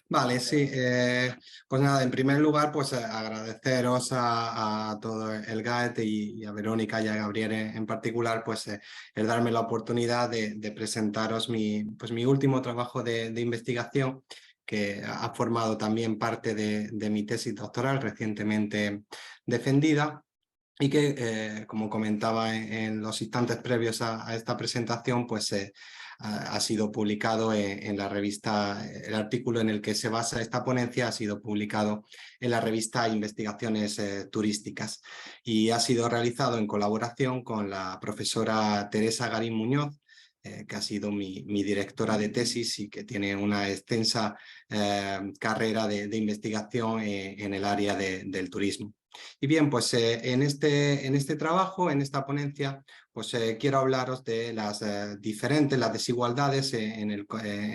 Vale, sí. Pues nada, en primer lugar, pues agradeceros a todo el GAET y a Verónica y a Gabriel en particular, pues el darme la oportunidad de presentaros mi último trabajo de investigación, que ha formado también parte de mi tesis doctoral recientemente defendida. Y que, como comentaba en los instantes previos a esta presentación, pues ha sido publicado en la revista, el artículo en el que se basa esta ponencia ha sido publicado en la revista Investigaciones Turísticas y ha sido realizado en colaboración con la profesora Teresa Garín Muñoz, que ha sido mi directora de tesis y que tiene una extensa carrera de investigación en el área del turismo. Y bien, pues en este trabajo, en esta ponencia, pues quiero hablaros de las las desigualdades en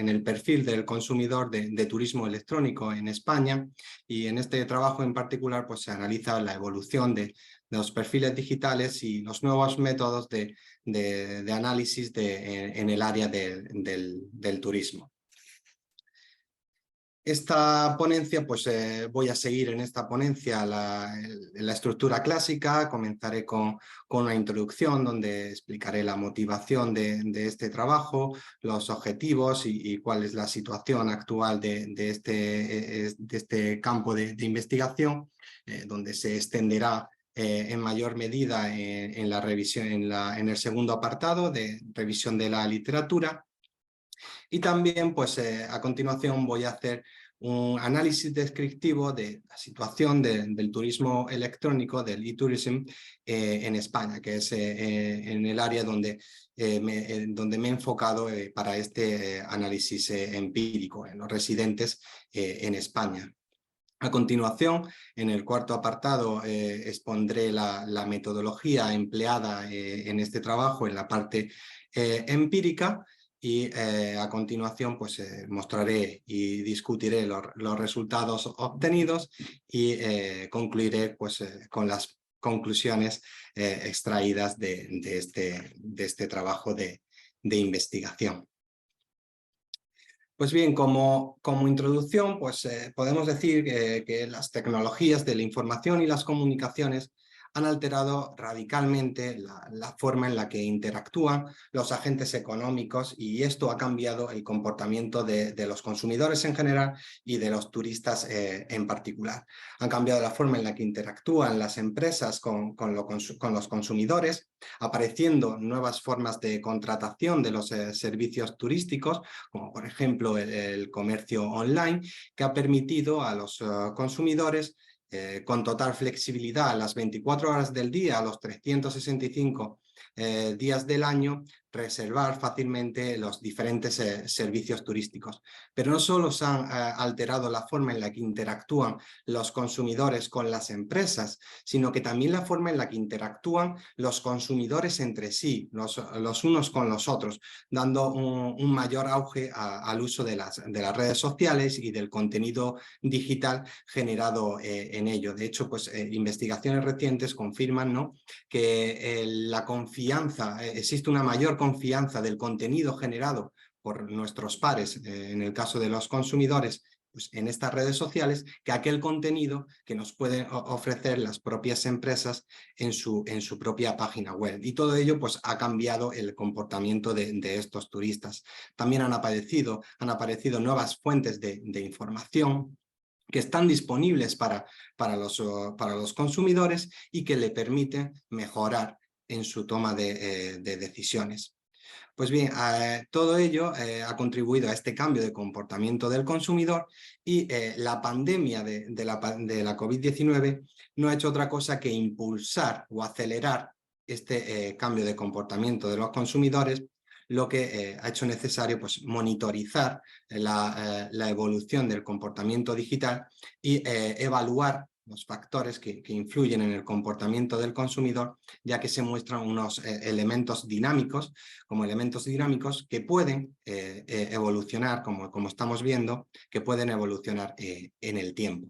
el perfil del consumidor de turismo electrónico en España. Y en este trabajo en particular, pues se analiza la evolución de los perfiles digitales y los nuevos métodos de análisis en el área del turismo. Esta ponencia, pues voy a seguir en esta ponencia la estructura clásica. Comenzaré con una introducción donde explicaré la motivación de este trabajo, los objetivos y cuál es la situación actual de este campo de investigación, donde se extenderá en mayor medida en la revisión, en el segundo apartado de revisión de la literatura. Y también, pues a continuación voy a hacer un análisis descriptivo de la situación del turismo electrónico, del e-tourism en España, que es en el área donde me he enfocado para este análisis empírico en los residentes en España. A continuación, en el cuarto apartado, expondré la metodología empleada en este trabajo en la parte empírica. Y a continuación pues mostraré y discutiré los resultados obtenidos y concluiré pues con las conclusiones extraídas de este trabajo de investigación. Pues bien, como introducción, pues podemos decir que las tecnologías de la información y las comunicaciones han alterado radicalmente la forma en la que interactúan los agentes económicos, y esto ha cambiado el comportamiento de los consumidores en general y de los turistas en particular. Han cambiado la forma en la que interactúan las empresas con los consumidores, apareciendo nuevas formas de contratación de los servicios turísticos, como por ejemplo el comercio online, que ha permitido a los consumidores con total flexibilidad a las 24 horas del día, a los 365 días del año, reservar fácilmente los diferentes servicios turísticos. Pero no solo se han alterado la forma en la que interactúan los consumidores con las empresas, sino que también la forma en la que interactúan los consumidores entre sí, los unos con los otros, dando un mayor auge al uso de las redes sociales y del contenido digital generado en ello. De hecho, pues investigaciones recientes confirman, ¿no?, que la confianza, existe una mayor confianza del contenido generado por nuestros pares, en el caso de los consumidores, pues en estas redes sociales, que aquel contenido que nos pueden ofrecer las propias empresas en su propia página web. Y todo ello pues ha cambiado el comportamiento de estos turistas. También han aparecido nuevas fuentes de información que están disponibles para los consumidores y que le permiten mejorar en su toma de decisiones. Pues bien, todo ello ha contribuido a este cambio de comportamiento del consumidor, y la pandemia de la COVID-19 no ha hecho otra cosa que impulsar o acelerar este cambio de comportamiento de los consumidores, lo que ha hecho necesario pues monitorizar la evolución del comportamiento digital y evaluar los factores que influyen en el comportamiento del consumidor, ya que se muestran unos elementos dinámicos que pueden evolucionar, como estamos viendo, que pueden evolucionar en el tiempo.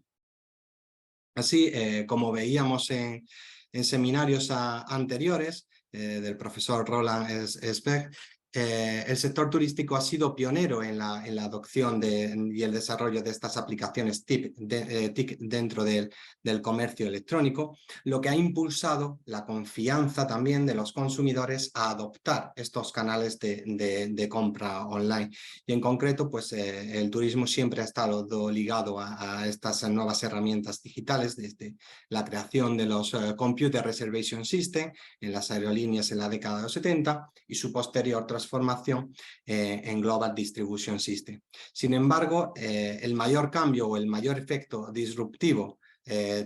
Así, como veíamos en seminarios anteriores del profesor Roland Specht, El sector turístico ha sido pionero en la adopción y el desarrollo de estas aplicaciones TIC dentro del comercio electrónico, lo que ha impulsado la confianza también de los consumidores a adoptar estos canales de compra online. Y en concreto, pues el turismo siempre ha estado ligado a estas nuevas herramientas digitales, desde la creación de los Computer Reservation System en las aerolíneas en la década de los 70 y su posterior transformación en Global Distribution System. Sin embargo, el mayor cambio o el mayor efecto disruptivo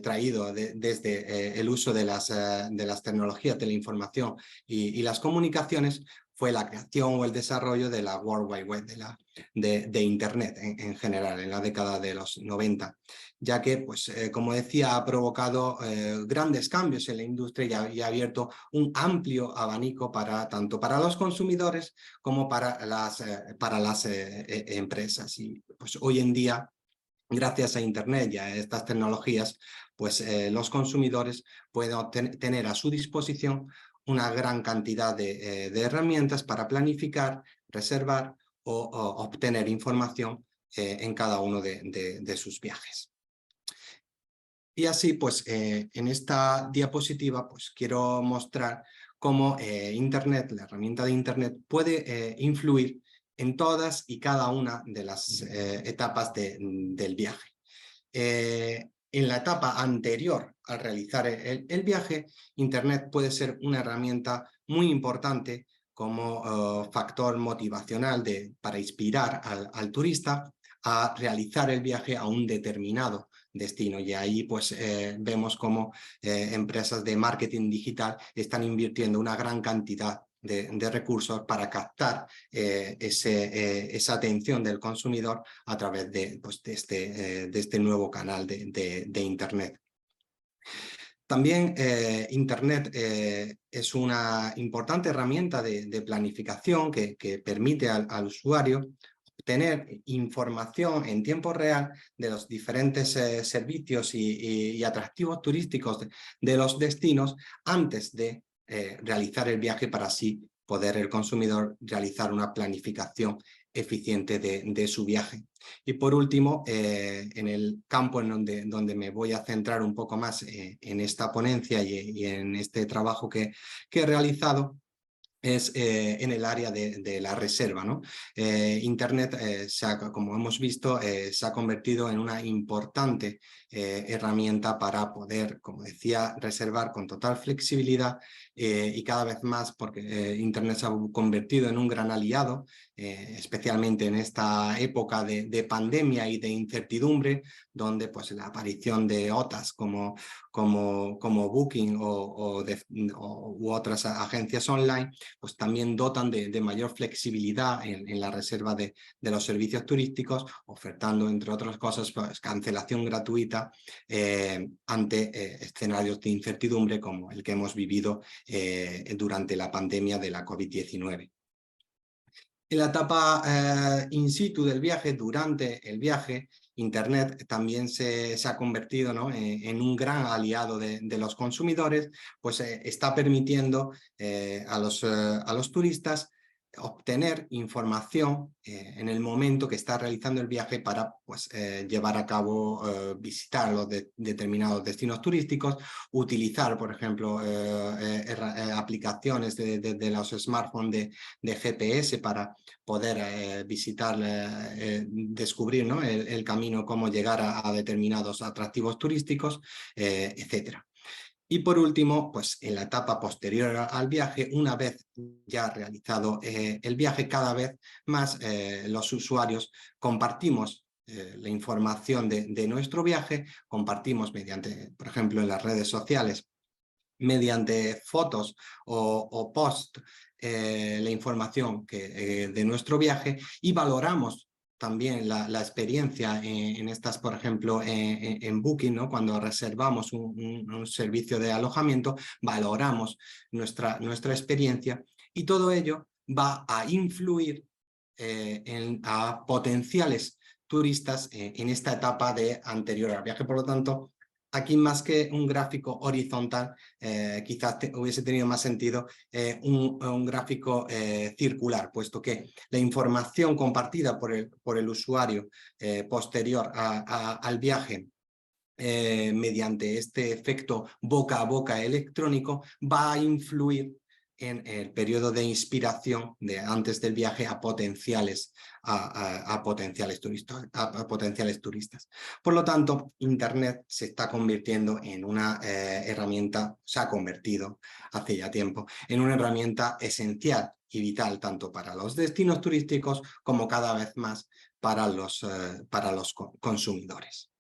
traído desde el uso de las tecnologías de la información y las comunicaciones fue la creación o el desarrollo de la World Wide Web, de Internet en general, en la década de los 90, ya que, pues, como decía, ha provocado grandes cambios en la industria y ha abierto un amplio abanico tanto para los consumidores como para las empresas. Y pues hoy en día, gracias a Internet y a estas tecnologías, pues los consumidores pueden tener a su disposición una gran cantidad de herramientas para planificar, reservar o obtener información en cada uno de sus viajes. Y así, pues, en esta diapositiva, pues, quiero mostrar cómo Internet, la herramienta de Internet, puede influir en todas y cada una de las etapas del viaje. En la etapa anterior al realizar el viaje, Internet puede ser una herramienta muy importante como factor motivacional para inspirar al turista a realizar el viaje a un determinado destino. Y ahí, pues, vemos cómo empresas de marketing digital están invirtiendo una gran cantidad de recursos para captar esa atención del consumidor a través de este nuevo canal de Internet. También Internet es una importante herramienta de planificación que permite al usuario obtener información en tiempo real de los diferentes servicios y atractivos turísticos de los destinos antes de realizar el viaje, para así poder el consumidor realizar una planificación eficiente de su viaje. Y por último, en el campo en donde me voy a centrar un poco más en esta ponencia y en este trabajo que he realizado, es en el área de la reserva, ¿no? Internet, como hemos visto, se ha convertido en una importante herramienta para poder, como decía, reservar con total flexibilidad y cada vez más, porque Internet se ha convertido en un gran aliado, especialmente en esta época de pandemia y de incertidumbre, donde, pues, la aparición de OTAs como Booking u otras agencias online, pues también dotan de mayor flexibilidad en la reserva de los servicios turísticos, ofertando, entre otras cosas, pues, cancelación gratuita ante escenarios de incertidumbre como el que hemos vivido durante la pandemia de la COVID-19. En la etapa in situ del viaje, durante el viaje, Internet también se ha convertido, ¿no?, en un gran aliado de los consumidores, pues está permitiendo a los turistas obtener información en el momento que está realizando el viaje para, pues, llevar a cabo, visitar los determinados destinos turísticos, utilizar, por ejemplo, aplicaciones de los smartphones de GPS para poder visitar, descubrir, ¿no?, el camino, cómo llegar a determinados atractivos turísticos, etcétera. Y por último, pues en la etapa posterior al viaje, una vez ya realizado el viaje, cada vez más los usuarios compartimos la información de nuestro viaje, compartimos mediante, por ejemplo, en las redes sociales, mediante fotos o post, la información de nuestro viaje, y valoramos también la experiencia en estas, por ejemplo, en Booking, ¿no? Cuando reservamos un servicio de alojamiento, valoramos nuestra experiencia, y todo ello va a influir a potenciales turistas en esta etapa anterior al viaje. Por lo tanto, aquí más que un gráfico horizontal, quizás hubiese tenido más sentido un gráfico circular, puesto que la información compartida por el usuario posterior al viaje mediante este efecto boca a boca electrónico va a influir en el periodo de inspiración de antes del viaje a potenciales turistas. Por lo tanto, Internet se está convirtiendo en una herramienta, se ha convertido hace ya tiempo, en una herramienta esencial y vital tanto para los destinos turísticos como cada vez más para los consumidores.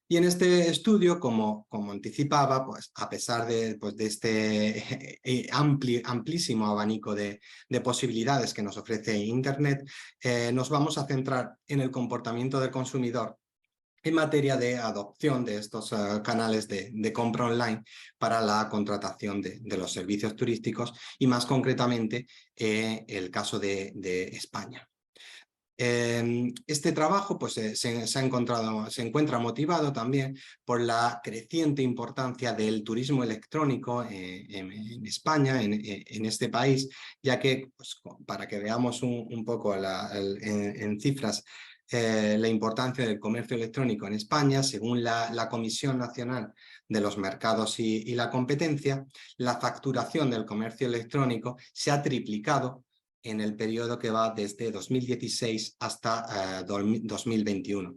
Y en este estudio, como anticipaba, pues a pesar de este amplísimo abanico de posibilidades que nos ofrece Internet, nos vamos a centrar en el comportamiento del consumidor en materia de adopción de estos canales de compra online para la contratación de los servicios turísticos y más concretamente el caso de España. Este trabajo pues, se encuentra motivado también por la creciente importancia del turismo electrónico en España, en este país, ya que, pues, para que veamos un poco en cifras, la importancia del comercio electrónico en España, según la Comisión Nacional de los Mercados y la Competencia, la facturación del comercio electrónico se ha triplicado en el periodo que va desde 2016 hasta 2021.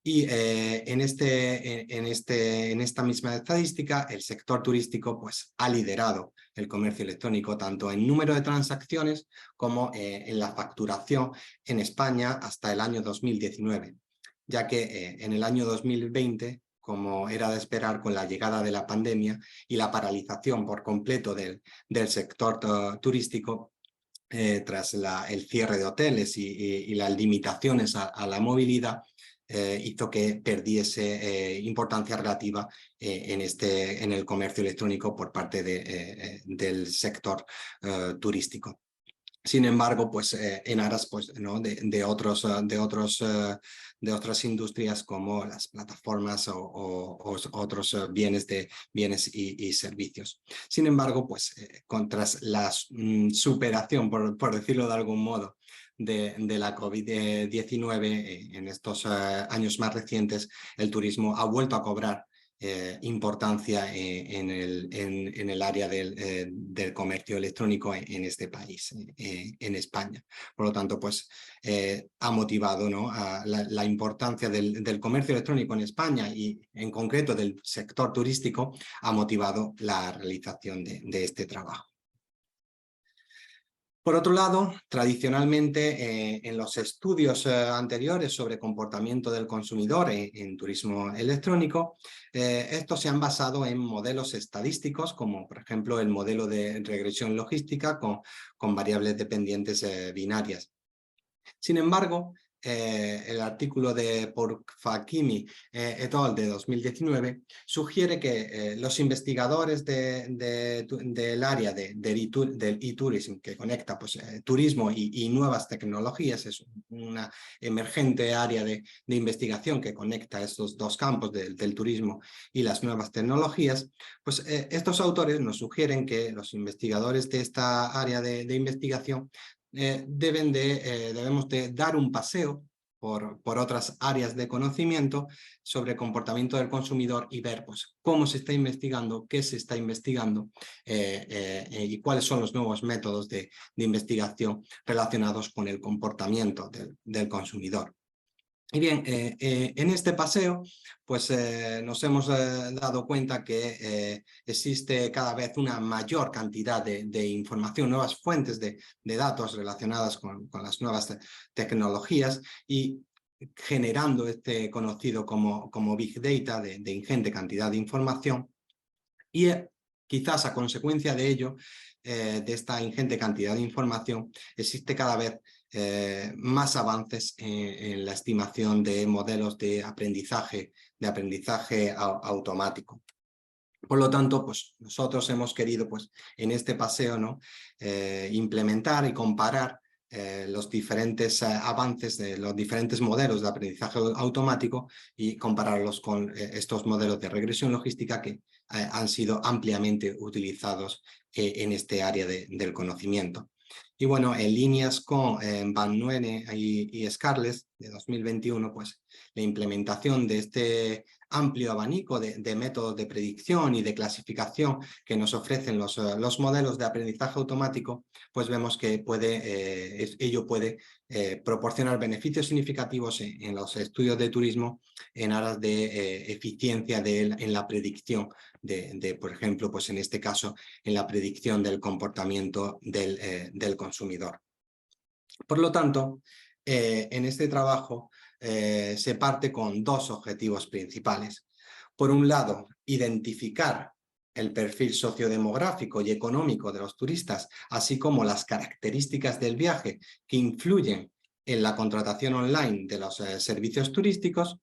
Y en esta misma estadística, el sector turístico pues, ha liderado el comercio electrónico tanto en número de transacciones como en la facturación en España hasta el año 2019, ya que en el año 2020, como era de esperar con la llegada de la pandemia y la paralización por completo del sector turístico, tras el cierre de hoteles y las limitaciones a la movilidad, hizo que perdiese importancia relativa en el comercio electrónico por parte del sector turístico. Sin embargo, pues en aras pues, ¿no? de otras industrias como las plataformas o otros bienes y servicios. Sin embargo, pues tras la superación, por decirlo de algún modo, de la COVID-19 en estos años más recientes, el turismo ha vuelto a cobrar importancia en el área del comercio electrónico en este país, en España. Por lo tanto, pues ha motivado, ¿no? a la importancia del comercio electrónico en España y en concreto del sector turístico, ha motivado la realización de este trabajo. Por otro lado, tradicionalmente en los estudios anteriores sobre comportamiento del consumidor en turismo electrónico, estos se han basado en modelos estadísticos, como por ejemplo el modelo de regresión logística con variables dependientes binarias. Sin embargo, el artículo de Pork-Fakimi et al. De 2019 sugiere que los investigadores del área del e-tourism, que conecta pues, turismo y nuevas tecnologías, es una emergente área de investigación que conecta estos dos campos del turismo y las nuevas tecnologías, pues estos autores nos sugieren que los investigadores de esta área de investigación debemos de dar un paseo por otras áreas de conocimiento sobre comportamiento del consumidor y ver pues, cómo se está investigando, qué se está investigando y cuáles son los nuevos métodos de investigación relacionados con el comportamiento del consumidor. Y bien, en este paseo pues nos hemos dado cuenta que existe cada vez una mayor cantidad de información, nuevas fuentes de datos relacionadas con las nuevas tecnologías y generando este conocido como Big Data de ingente cantidad de información y quizás a consecuencia de ello, de esta ingente cantidad de información, existe cada vez más avances en la estimación de modelos de aprendizaje automático. Por lo tanto, pues nosotros hemos querido pues, en este paseo, ¿no? Implementar y comparar los diferentes avances de los diferentes modelos de aprendizaje automático y compararlos con estos modelos de regresión logística que han sido ampliamente utilizados en este área del conocimiento. Y bueno, en líneas con Van Nuene y Scarlett de 2021, pues la implementación de este amplio abanico de métodos de predicción y de clasificación que nos ofrecen los modelos de aprendizaje automático, pues vemos que ello puede proporcionar beneficios significativos en los estudios de turismo en aras de eficiencia en la predicción por ejemplo, pues en este caso, en la predicción del comportamiento del consumidor. Por lo tanto, en este trabajo se parte con dos objetivos principales. Por un lado, identificar el perfil sociodemográfico y económico de los turistas, así como las características del viaje que influyen en la contratación online de los servicios turísticos.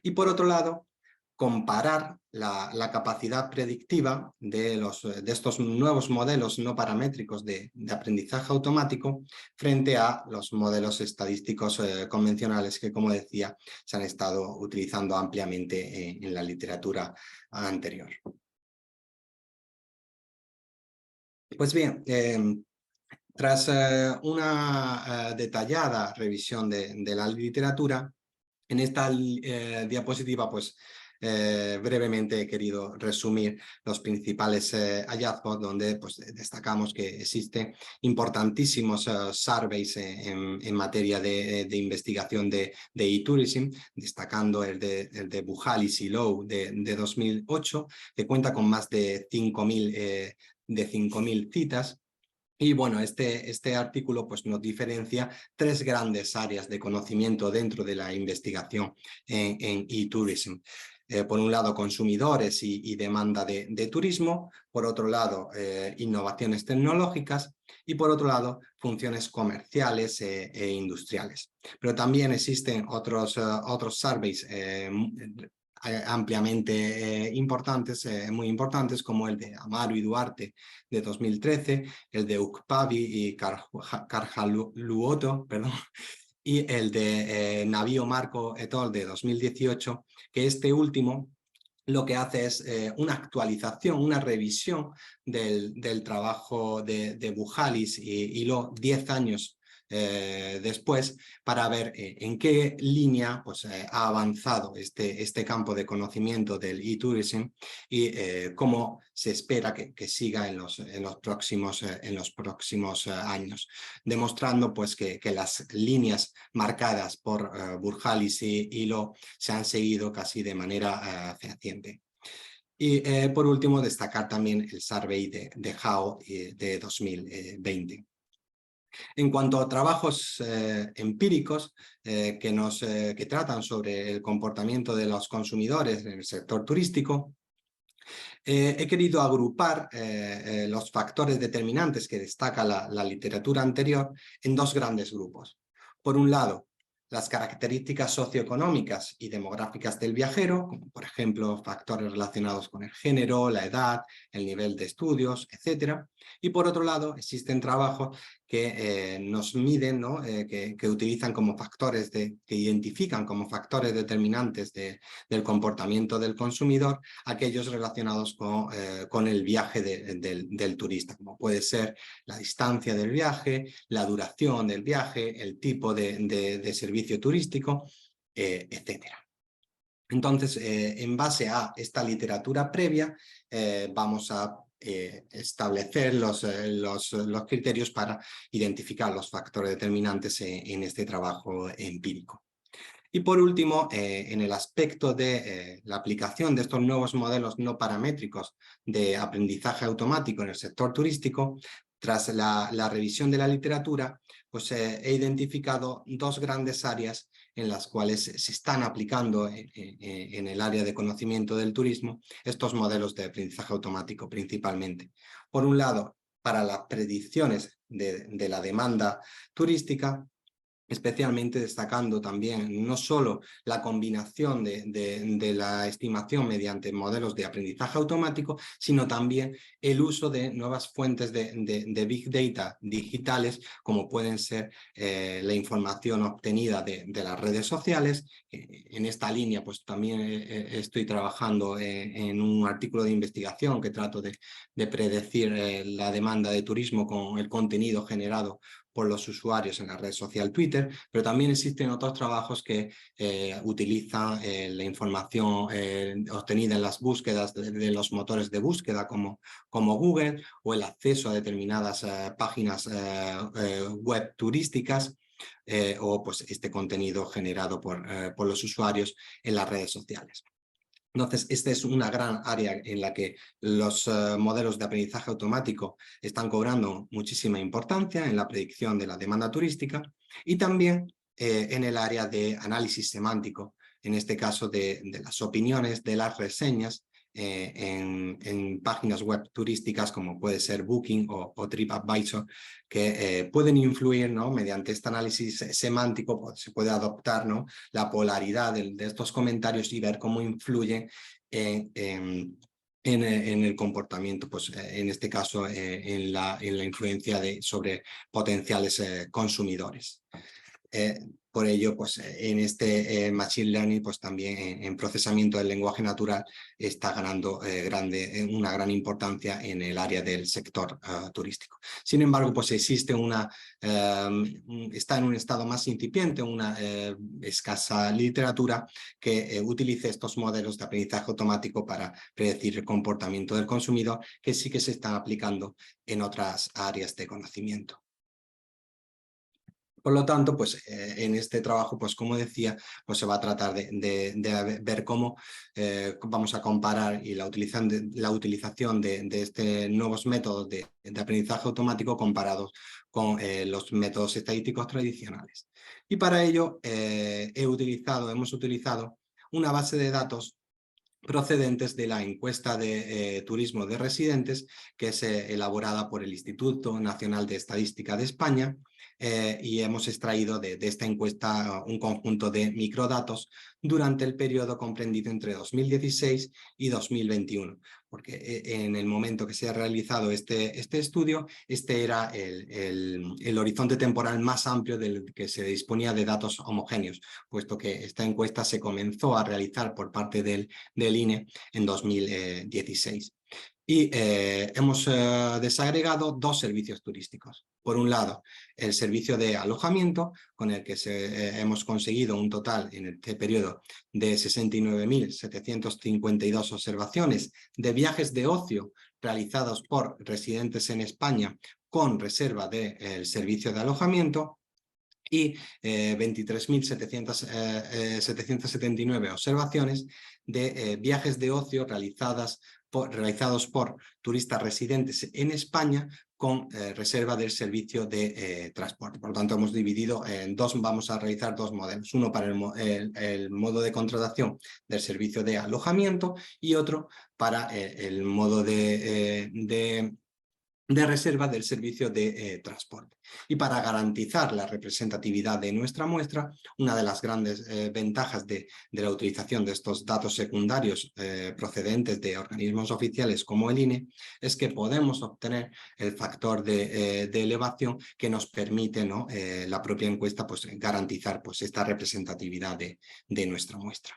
Y por otro lado, comparar la capacidad predictiva de estos nuevos modelos no paramétricos de aprendizaje automático frente a los modelos estadísticos convencionales que, como decía, se han estado utilizando ampliamente en la literatura anterior. Pues bien, tras una detallada revisión de la literatura, en esta diapositiva, pues brevemente he querido resumir los principales hallazgos donde pues, destacamos que existen importantísimos surveys en materia de investigación de e-tourism, destacando el de Buchalis y Lowe de 2008, que cuenta con más de 5.000 citas. Y bueno, este artículo pues, nos diferencia tres grandes áreas de conocimiento dentro de la investigación en e-tourism. Por un lado, consumidores y demanda de turismo, por otro lado, innovaciones tecnológicas y por otro lado, funciones comerciales e industriales. Pero también existen otros surveys ampliamente importantes, muy importantes, como el de Amaro y Duarte de 2013, el de Ukpavi y Carjaluoto, perdón, y el de Navío Marco et al. De 2018, que este último lo que hace es una actualización, una revisión del trabajo de Buchalis y Lo 10 años después, para ver en qué línea pues, ha avanzado este campo de conocimiento del e-tourism y cómo se espera que siga en los próximos años, demostrando pues, que las líneas marcadas por Buchalis y Lo se han seguido casi de manera fehaciente. Y por último, destacar también el survey de Hao de 2020. En cuanto a trabajos empíricos que tratan sobre el comportamiento de los consumidores en el sector turístico, he querido agrupar los factores determinantes que destaca la literatura anterior en dos grandes grupos. Por un lado, las características socioeconómicas y demográficas del viajero, como por ejemplo factores relacionados con el género, la edad, el nivel de estudios, etc. Y por otro lado, existen trabajos que nos miden, ¿no? que utilizan como factores, que identifican como factores determinantes del comportamiento del consumidor aquellos relacionados con el viaje del turista, como puede ser la distancia del viaje, la duración del viaje, el tipo de servicio turístico, etc. Entonces, en base a esta literatura previa, vamos a establecer los criterios para identificar los factores determinantes en este trabajo empírico. Y por último, en el aspecto de la aplicación de estos nuevos modelos no paramétricos de aprendizaje automático en el sector turístico, tras la revisión de la literatura, pues he identificado dos grandes áreas en las cuales se están aplicando en el área de conocimiento del turismo estos modelos de aprendizaje automático principalmente. Por un lado, para las predicciones de la demanda turística, especialmente destacando también no solo la combinación de la estimación mediante modelos de aprendizaje automático, sino también el uso de nuevas fuentes de Big Data digitales, como pueden ser la información obtenida de las redes sociales. En esta línea pues también estoy trabajando en un artículo de investigación que trato de predecir la demanda de turismo con el contenido generado por los usuarios en la red social Twitter, pero también existen otros trabajos que utilizan la información obtenida en las búsquedas de los motores de búsqueda como Google, o el acceso a determinadas páginas web turísticas, o pues este contenido generado por los usuarios en las redes sociales. Entonces, esta es una gran área en la que los modelos de aprendizaje automático están cobrando muchísima importancia en la predicción de la demanda turística, y también en el área de análisis semántico, en este caso de las opiniones, de las reseñas en páginas web turísticas como puede ser Booking o TripAdvisor, que pueden influir, ¿no? Mediante este análisis semántico pues, se puede adoptar, ¿no? La polaridad de estos comentarios y ver cómo influyen en el comportamiento, pues en este caso en la influencia sobre potenciales consumidores. Por ello, pues en este Machine Learning, pues también en procesamiento del lenguaje natural está ganando una gran importancia en el área del sector turístico. Sin embargo, pues existe está en un estado más incipiente, una escasa literatura que utilice estos modelos de aprendizaje automático para predecir el comportamiento del consumidor, que sí que se están aplicando en otras áreas de conocimiento. Por lo tanto, pues en este trabajo, pues como decía, pues se va a tratar de ver cómo vamos a comparar y la utilización de estos nuevos métodos de aprendizaje automático comparados con los métodos estadísticos tradicionales. Y para ello hemos utilizado una base de datos procedentes de la encuesta de turismo de residentes, que es elaborada por el Instituto Nacional de Estadística de España, y hemos extraído de esta encuesta un conjunto de microdatos durante el periodo comprendido entre 2016 y 2021, porque en el momento que se ha realizado este estudio, este era el horizonte temporal más amplio del que se disponía de datos homogéneos, puesto que esta encuesta se comenzó a realizar por parte del INE en 2016. Y hemos desagregado dos servicios turísticos. Por un lado, el servicio de alojamiento, con el que hemos conseguido un total en este periodo de 69.752 observaciones de viajes de ocio realizados por residentes en España con reserva del servicio de alojamiento, y 23.779 observaciones de viajes de ocio realizados por turistas residentes en España con reserva del servicio de transporte. Por lo tanto, hemos dividido en dos, vamos a realizar dos modelos, uno para el modo de contratación del servicio de alojamiento y otro para el modo de reserva del servicio de transporte. Y para garantizar la representatividad de nuestra muestra, una de las grandes ventajas de la utilización de estos datos secundarios procedentes de organismos oficiales como el INE es que podemos obtener el factor de elevación que nos permite, ¿no? La propia encuesta pues, garantizar pues, esta representatividad de nuestra muestra.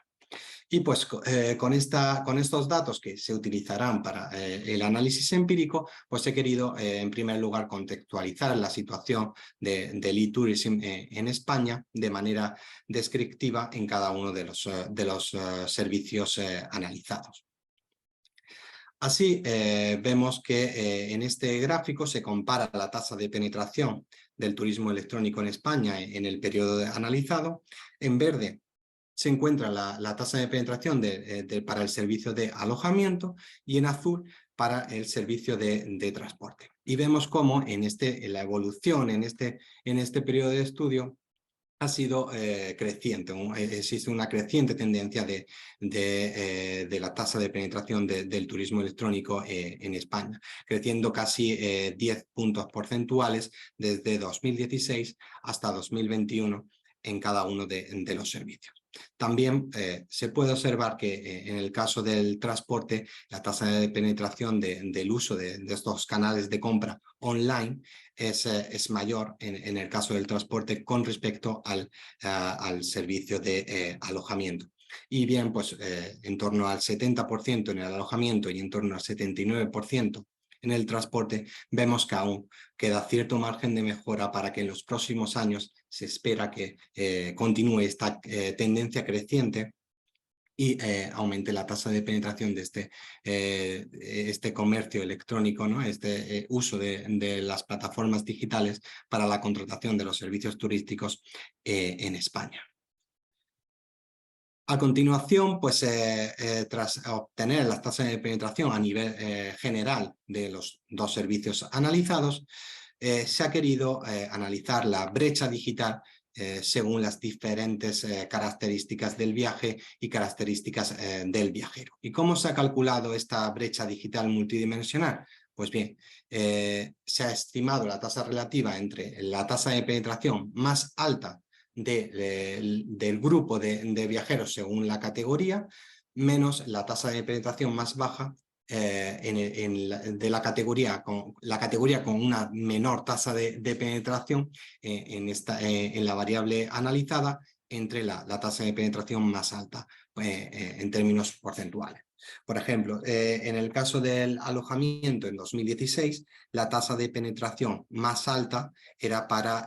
Y pues con estos datos que se utilizarán para el análisis empírico, pues he querido en primer lugar contextualizar la situación del e-tourism en España de manera descriptiva en cada uno de los servicios analizados. Así vemos que en este gráfico se compara la tasa de penetración del turismo electrónico en España en el periodo analizado. En verde se encuentra la tasa de penetración para el servicio de alojamiento, y en azul para el servicio de transporte. Y vemos cómo en la evolución, en este periodo de estudio, ha sido creciente. Existe una creciente tendencia de la tasa de penetración del turismo electrónico en España, creciendo casi 10 puntos porcentuales desde 2016 hasta 2021 en cada uno de los servicios. También se puede observar que en el caso del transporte, la tasa de penetración del uso de estos canales de compra online es mayor en el caso del transporte con respecto al servicio de alojamiento. Y bien, pues en torno al 70% en el alojamiento y en torno al 79% en el transporte, vemos que aún queda cierto margen de mejora para que en los próximos años se espera que continúe esta tendencia creciente y aumente la tasa de penetración de este comercio electrónico, ¿no? Este uso de las plataformas digitales para la contratación de los servicios turísticos en España. A continuación, pues tras obtener las tasas de penetración a nivel general de los dos servicios analizados, se ha querido analizar la brecha digital según las diferentes características del viaje y características del viajero. ¿Y cómo se ha calculado esta brecha digital multidimensional? Pues bien, se ha estimado la tasa relativa entre la tasa de penetración más alta del grupo de viajeros según la categoría, menos la tasa de penetración más baja de la categoría con una menor tasa de penetración en la variable analizada entre la tasa de penetración más alta en términos porcentuales. Por ejemplo, en el caso del alojamiento en 2016, la tasa de penetración más alta era para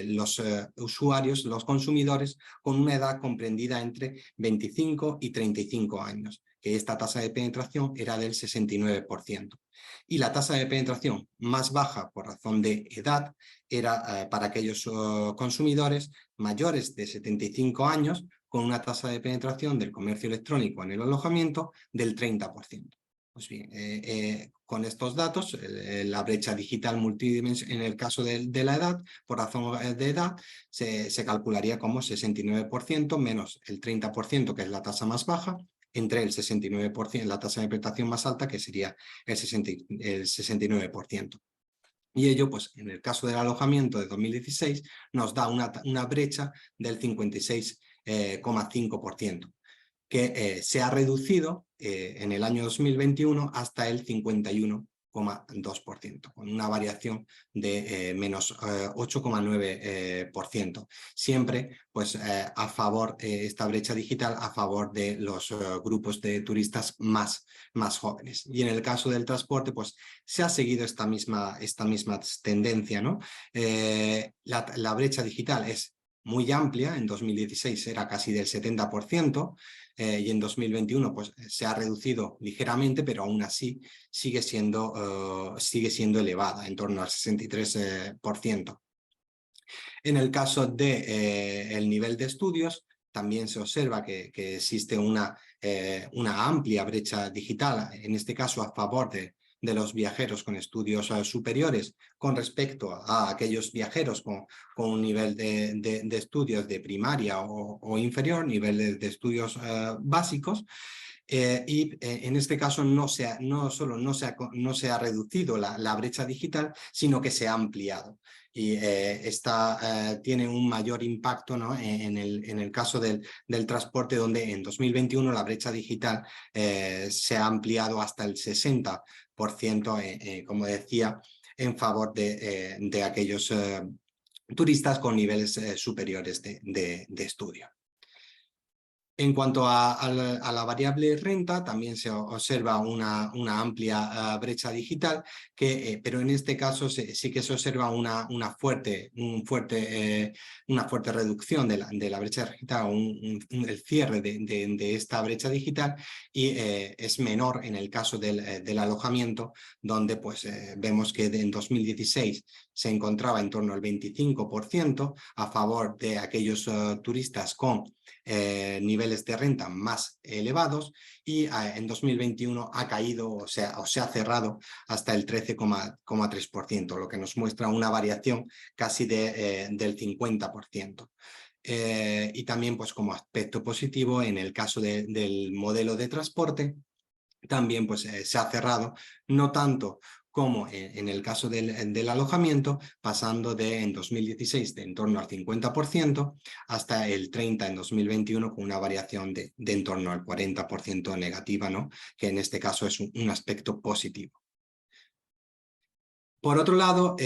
los usuarios, los consumidores, con una edad comprendida entre 25 y 35 años, que esta tasa de penetración era del 69%. Y la tasa de penetración más baja por razón de edad era para aquellos consumidores mayores de 75 años, con una tasa de penetración del comercio electrónico en el alojamiento del 30%. Pues bien, con estos datos, la brecha digital multidimensional en el caso de la edad, por razón de edad, se calcularía como 69% menos el 30%, que es la tasa más baja, entre el 69%, la tasa de penetración más alta, que sería el 69%. Y ello, pues en el caso del alojamiento de 2016, nos da una brecha del 56,5%, que se ha reducido en el año 2021 hasta el 51,2%, con una variación de menos 8,9%. Siempre pues, a favor, esta brecha digital a favor de los grupos de turistas más jóvenes. Y en el caso del transporte, pues se ha seguido esta misma tendencia, ¿no? La brecha digital es muy amplia, en 2016 era casi del 70%, y en 2021 pues, se ha reducido ligeramente, pero aún así sigue siendo elevada, en torno al 63%. En el caso del nivel de estudios, también se observa que existe una amplia brecha digital, en este caso a favor de los viajeros con estudios superiores con respecto a aquellos viajeros con un nivel de estudios de primaria o inferior, nivel de estudios básicos. Y en este caso no solo no se ha reducido la brecha digital, sino que se ha ampliado. Y esta tiene un mayor impacto, ¿no? en el caso del transporte, donde en 2021 la brecha digital se ha ampliado hasta el 60%, como decía, en favor de aquellos turistas con niveles superiores de estudio. En cuanto a la variable renta, también se observa una amplia brecha digital, pero en este caso sí que se observa una fuerte reducción de la brecha digital, el cierre de esta brecha digital, y es menor en el caso del alojamiento, donde pues, vemos que en 2016 se encontraba en torno al 25% a favor de aquellos turistas con niveles de renta más elevados, y en 2021 ha caído o se ha cerrado hasta el 13,3%, lo que nos muestra una variación casi del 50%. Y también pues como aspecto positivo en el caso del modelo de transporte, también pues se ha cerrado, no tanto como en el caso del alojamiento, pasando en 2016 de en torno al 50% hasta el 30% en 2021 con una variación de en torno al 40% negativa, ¿no? Que en este caso es un aspecto positivo. Por otro lado,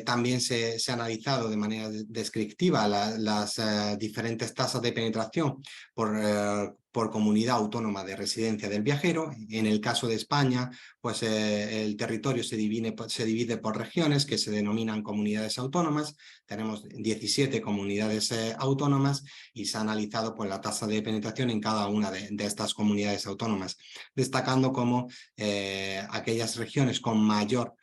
también se ha analizado de manera descriptiva las diferentes tasas de penetración por comunidad autónoma de residencia del viajero. En el caso de España, pues el territorio se divide por regiones que se denominan comunidades autónomas. Tenemos 17 comunidades autónomas y se ha analizado pues, la tasa de penetración en cada una de estas comunidades autónomas, destacando como aquellas regiones con mayor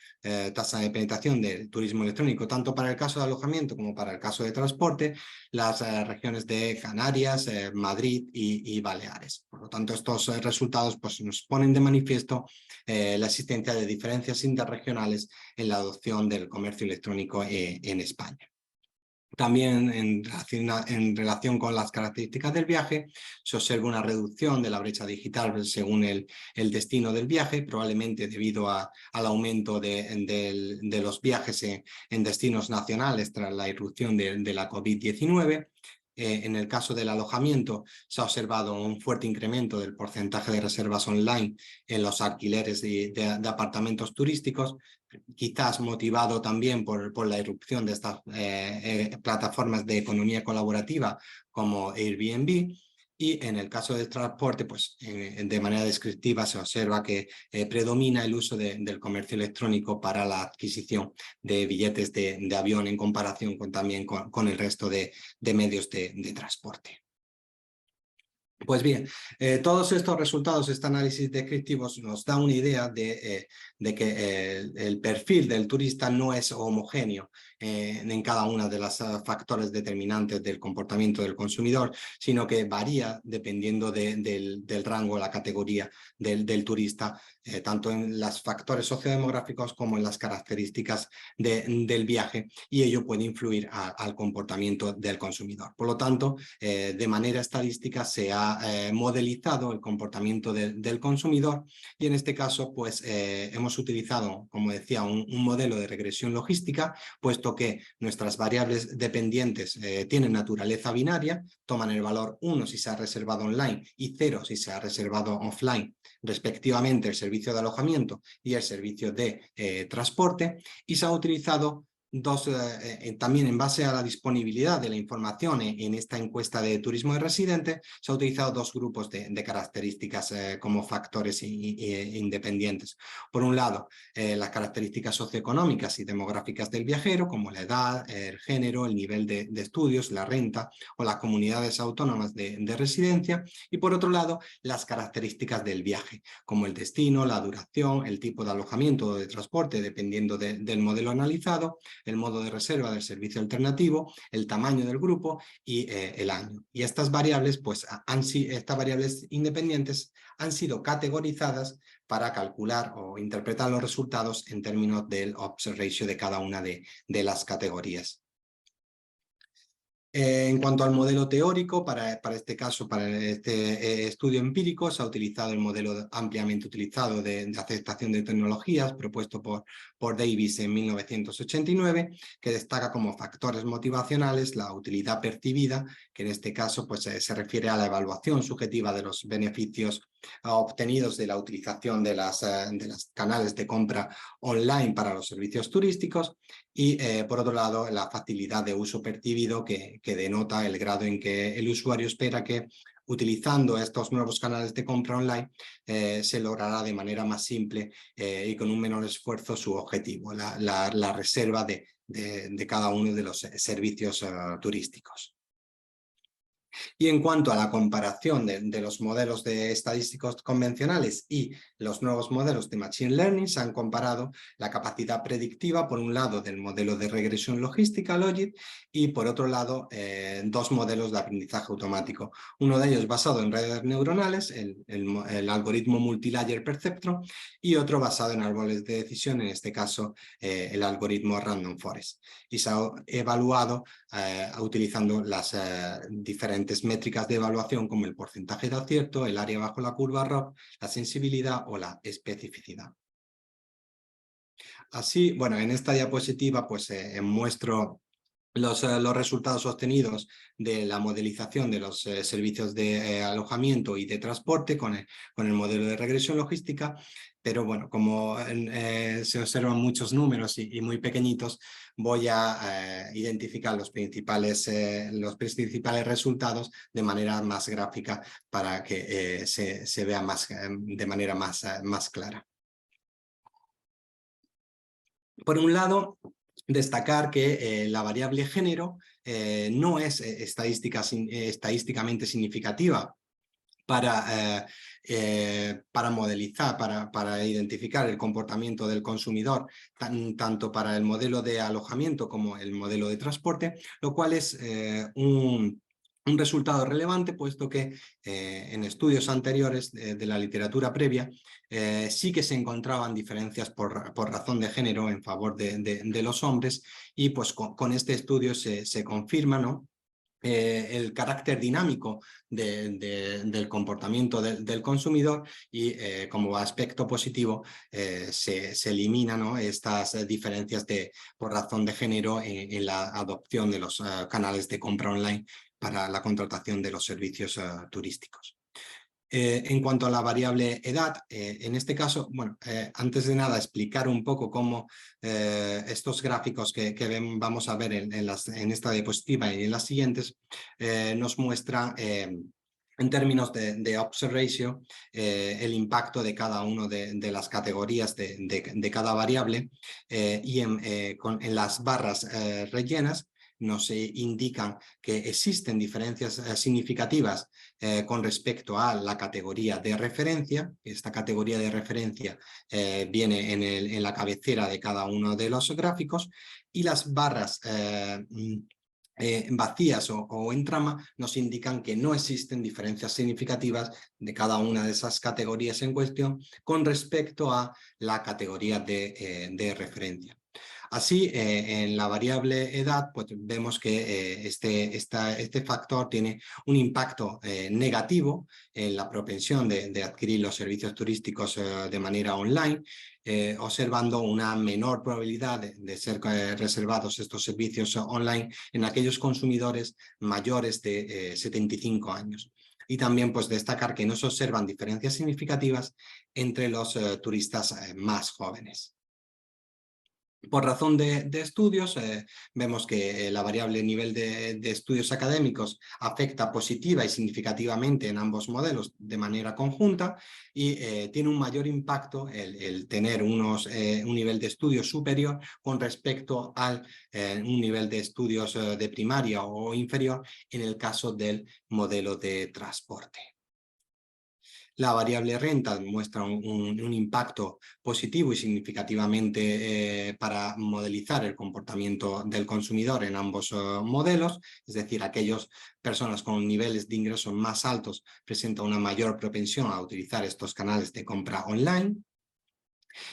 tasa de penetración del turismo electrónico, tanto para el caso de alojamiento como para el caso de transporte, las regiones de Canarias, Madrid y Baleares. Por lo tanto, estos resultados pues, nos ponen de manifiesto la existencia de diferencias interregionales en la adopción del comercio electrónico en España. También en relación con las características del viaje, se observa una reducción de la brecha digital según el destino del viaje, probablemente debido al aumento de los viajes en destinos nacionales tras la irrupción de la COVID-19. En el caso del alojamiento se ha observado un fuerte incremento del porcentaje de reservas online en los alquileres de apartamentos turísticos, quizás motivado también por la irrupción de estas plataformas de economía colaborativa como Airbnb. Y en el caso del transporte, pues de manera descriptiva se observa que predomina el uso del comercio electrónico para la adquisición de billetes de avión en comparación también con el resto de medios de transporte. Pues bien, todos estos resultados, este análisis descriptivos nos da una idea de que el perfil del turista no es homogéneo en cada uno de los factores determinantes del comportamiento del consumidor, sino que varía dependiendo del rango, la categoría del turista, tanto en los factores sociodemográficos como en las características del viaje, y ello puede influir al comportamiento del consumidor. Por lo tanto, de manera estadística se ha modelizado el comportamiento del consumidor, y en este caso pues hemos utilizado, como decía, un modelo de regresión logística, puesto que nuestras variables dependientes tienen naturaleza binaria, toman el valor 1 si se ha reservado online y 0 si se ha reservado offline, respectivamente el servicio de alojamiento y el servicio de transporte, y se ha utilizado también en base a la disponibilidad de la información en esta encuesta de turismo de residentes, se ha utilizado dos grupos de características como factores independientes. Por un lado, las características socioeconómicas y demográficas del viajero, como la edad, el género, el nivel de estudios, la renta o las comunidades autónomas de residencia, y por otro lado, las características del viaje, como el destino, la duración, el tipo de alojamiento o de transporte, dependiendo del modelo analizado, el modo de reserva del servicio alternativo, el tamaño del grupo y el año. Y estas variables, pues, estas variables independientes han sido categorizadas para calcular o interpretar los resultados en términos del odds ratio de cada una de las categorías. En cuanto al modelo teórico, para este caso, para este estudio empírico, se ha utilizado el modelo ampliamente utilizado de aceptación de tecnologías propuesto por Davis en 1989, que destaca como factores motivacionales la utilidad percibida, que en este caso pues, se refiere a la evaluación subjetiva de los beneficios obtenidos de la utilización de las canales de compra online para los servicios turísticos, y por otro lado la facilidad de uso percibido que denota el grado en que el usuario espera que utilizando estos nuevos canales de compra online se logrará de manera más simple y con un menor esfuerzo su objetivo, la reserva de cada uno de los servicios turísticos. Y en cuanto a la comparación de los modelos de estadísticos convencionales y los nuevos modelos de Machine Learning, se han comparado la capacidad predictiva, por un lado, del modelo de regresión logística, Logit, y por otro lado, dos modelos de aprendizaje automático. Uno de ellos basado en redes neuronales, el algoritmo Multilayer Perceptron, y otro basado en árboles de decisión, en este caso, el algoritmo Random Forest. Y se ha evaluado utilizando las diferentes métricas de evaluación como el porcentaje de acierto, el área bajo la curva ROP, la sensibilidad o la especificidad. Así, bueno, en esta diapositiva pues muestro los resultados obtenidos de la modelización de los servicios de alojamiento y de transporte con el modelo de regresión logística, pero bueno, como se observan muchos números y muy pequeñitos, voy a identificar los principales resultados de manera más gráfica para que se vea de manera más clara. Por un lado, destacar que la variable género no es estadísticamente significativa para modelizar, para identificar el comportamiento del consumidor, tanto para el modelo de alojamiento como el modelo de transporte, lo cual es un resultado relevante, puesto que en estudios anteriores de la literatura previa sí que se encontraban diferencias por razón de género en favor de los hombres, y pues con este estudio se confirma, ¿no?, el carácter dinámico del comportamiento del consumidor, y como aspecto positivo se eliminan, ¿no?, estas diferencias por razón de género en la adopción de los canales de compra online para la contratación de los servicios turísticos. En cuanto a la variable edad, en este caso, bueno, antes de nada explicar un poco cómo estos gráficos que vamos a ver en esta diapositiva y en las siguientes nos muestran en términos de odds ratio el impacto de cada una de las categorías de cada variable, y en las barras rellenas nos indican que existen diferencias significativas con respecto a la categoría de referencia. Esta categoría de referencia viene en la cabecera de cada uno de los gráficos, y las barras vacías o en trama nos indican que no existen diferencias significativas de cada una de esas categorías en cuestión con respecto a la categoría de referencia. Así, en la variable edad, pues vemos que este factor tiene un impacto negativo en la propensión de adquirir los servicios turísticos de manera online, observando una menor probabilidad de ser reservados estos servicios online en aquellos consumidores mayores de 75 años. Y también pues destacar que no se observan diferencias significativas entre los turistas más jóvenes. Por razón de estudios, vemos que la variable nivel de estudios académicos afecta positiva y significativamente en ambos modelos de manera conjunta, y tiene un mayor impacto el tener un nivel de estudios superior con respecto a un nivel de estudios de primaria o inferior en el caso del modelo de transporte. La variable renta muestra un impacto positivo y significativamente para modelizar el comportamiento del consumidor en ambos modelos, es decir, aquellas personas con niveles de ingresos más altos presentan una mayor propensión a utilizar estos canales de compra online.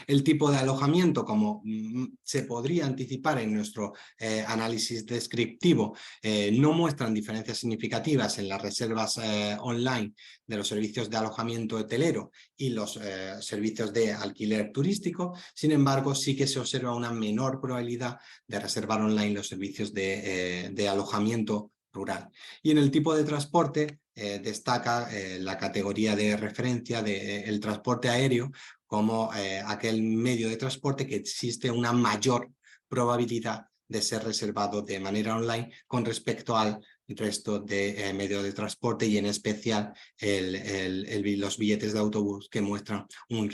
El tipo de alojamiento, como se podría anticipar en nuestro análisis descriptivo, no muestran diferencias significativas en las reservas online de los servicios de alojamiento hotelero y los servicios de alquiler turístico. Sin embargo, sí que se observa una menor probabilidad de reservar online los servicios de alojamiento rural. Y en el tipo de transporte destaca la categoría de referencia del transporte aéreo como aquel medio de transporte que existe una mayor probabilidad de ser reservado de manera online con respecto al resto de medios de transporte, y en especial los billetes de autobús, que muestran un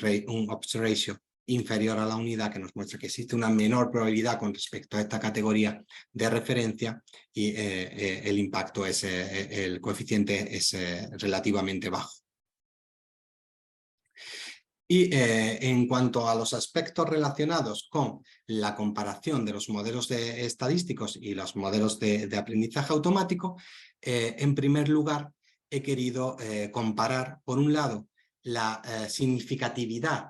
odds ratio inferior a la unidad, que nos muestra que existe una menor probabilidad con respecto a esta categoría de referencia y el impacto es, el coeficiente es relativamente bajo. Y en cuanto a los aspectos relacionados con la comparación de los modelos estadísticos y los modelos de aprendizaje automático, en primer lugar he querido comparar, por un lado, la significatividad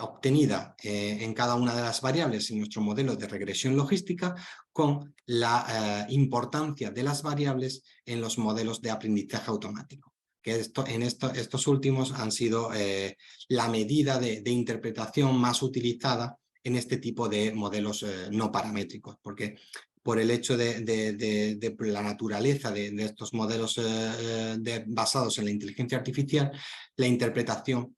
obtenida en cada una de las variables en nuestro modelo de regresión logística con la importancia de las variables en los modelos de aprendizaje automático, que estos últimos han sido la medida de interpretación más utilizada en este tipo de modelos no paramétricos, porque por el hecho de la naturaleza de estos modelos basados en la inteligencia artificial, la interpretación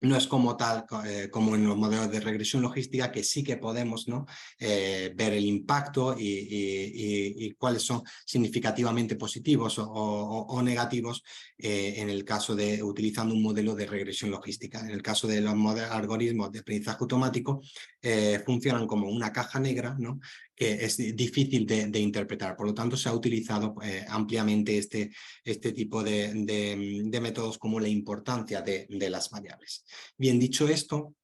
no es como tal, como en los modelos de regresión logística, que sí que podemos, ¿no? Ver el impacto y cuáles son significativamente positivos o negativos en el caso de utilizando un modelo de regresión logística. En el caso de los algoritmos de aprendizaje automático, funcionan como una caja negra, ¿no? Que es difícil de interpretar. Por lo tanto, se ha utilizado ampliamente este tipo de métodos, como la importancia de las variables. Bien, dicho esto,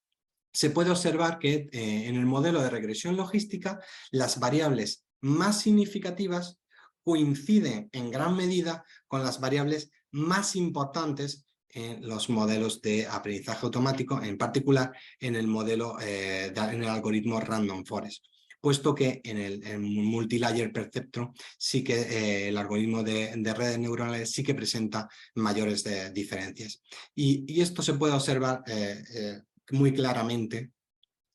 se puede observar que en el modelo de regresión logística las variables más significativas coinciden en gran medida con las variables más importantes en los modelos de aprendizaje automático, en particular en el modelo, en el algoritmo Random Forest, puesto que en el multilayer perceptron sí que el algoritmo de redes neuronales sí que presenta mayores diferencias. Y esto se puede observar muy claramente